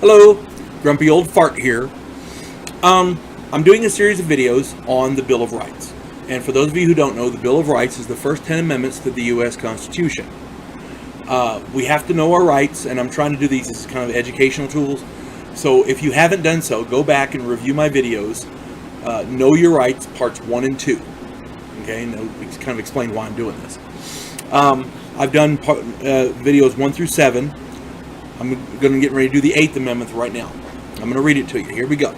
Hello, Grumpy Old Fart here. I'm doing a series of videos on the Bill of Rights. And for those of you who don't know, the Bill of Rights is the first 10 amendments to the U.S. Constitution. We have to know our rights, and I'm trying to do these as kind of educational tools. So if you haven't done so, go back and review my videos. Know Your Rights, parts 1 and 2. Okay, and I'll kind of explain why I'm doing this. I've done videos 1 through 7. I'm going to get ready to do the 8th Amendment right now. I'm going to read it to you. Here we go.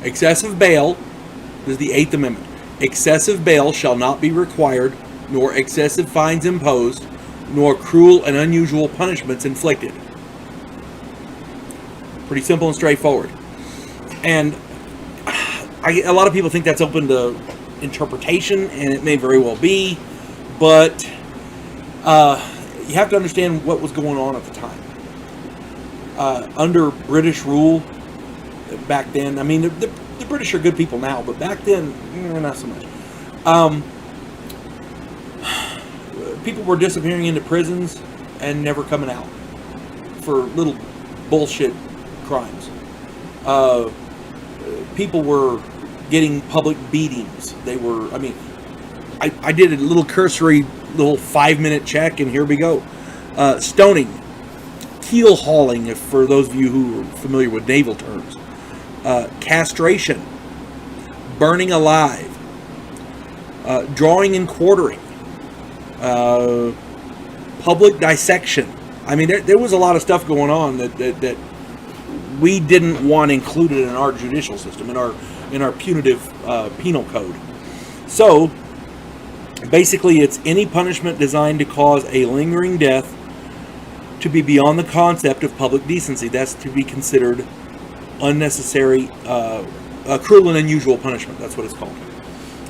Excessive bail, this is the 8th Amendment. Excessive bail shall not be required, nor excessive fines imposed, nor cruel and unusual punishments inflicted. Pretty simple and straightforward. And a lot of people think that's open to interpretation, and it may very well be, but you have to understand what was going on at the time. Under British rule, back then, I mean, the British are good people now, but back then, not so much. People were disappearing into prisons and never coming out for little bullshit crimes. People were getting public beatings. They were, I mean, I did a little cursory little 5-minute check, and here we go. Stoning, keel hauling, if for those of you who are familiar with naval terms, castration, burning alive, drawing and quartering, public dissection. I mean, there was a lot of stuff going on that we didn't want included in our judicial system, in our punitive penal code. So basically, it's any punishment designed to cause a lingering death to be beyond the concept of public decency. That's to be considered unnecessary, cruel and unusual punishment. That's what it's called.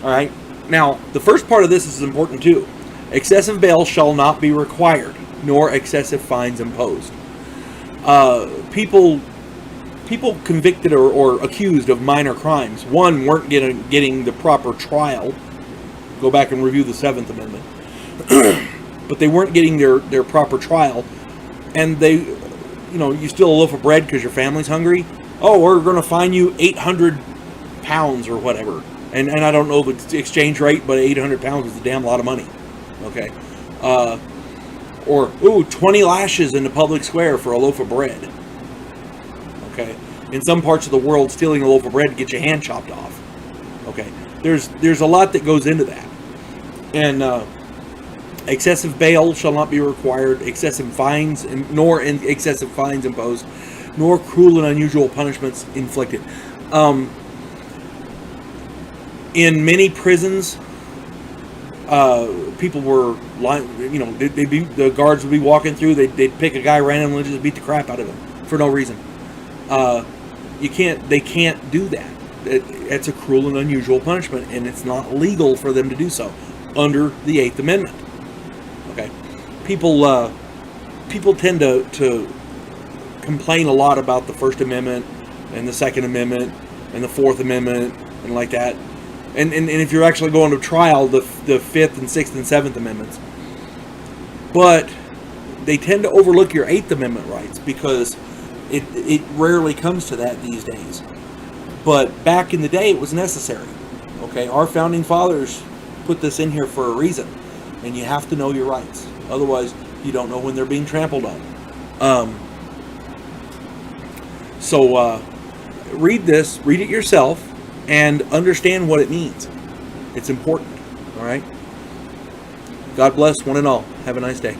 All right. Now, the first part of this is important too. Excessive bail shall not be required, nor excessive fines imposed. People convicted or accused of minor crimes, one, weren't getting the proper trial. Go back and review the 7th Amendment. But they weren't getting their proper trial. And they, you steal a loaf of bread because your family's hungry. Oh, we're going to fine you 800 pounds or whatever. And I don't know the exchange rate, but 800 pounds is a damn lot of money. Okay. Or, 20 lashes in the public square for a loaf of bread. Okay. In some parts of the world, stealing a loaf of bread to get your hand chopped off. Okay. There's a lot that goes into that. And excessive bail shall not be required, excessive fines, nor excessive fines imposed, nor cruel and unusual punishments inflicted. In many prisons, people were, the guards would be walking through, they'd pick a guy randomly and just beat the crap out of him for no reason. They can't do that. It's a cruel and unusual punishment, and it's not legal for them to do so under the 8th Amendment. Okay, people tend to complain a lot about the First Amendment and the Second Amendment and the Fourth Amendment and like that. And if you're actually going to trial, the 5th and 6th and 7th Amendments. But they tend to overlook your 8th Amendment rights because it rarely comes to that these days. But back in the day, it was necessary. Okay, our founding fathers put this in here for a reason. And you have to know your rights. Otherwise, you don't know when they're being trampled on. So read it yourself, and understand what it means. It's important. All right? God bless one and all. Have a nice day.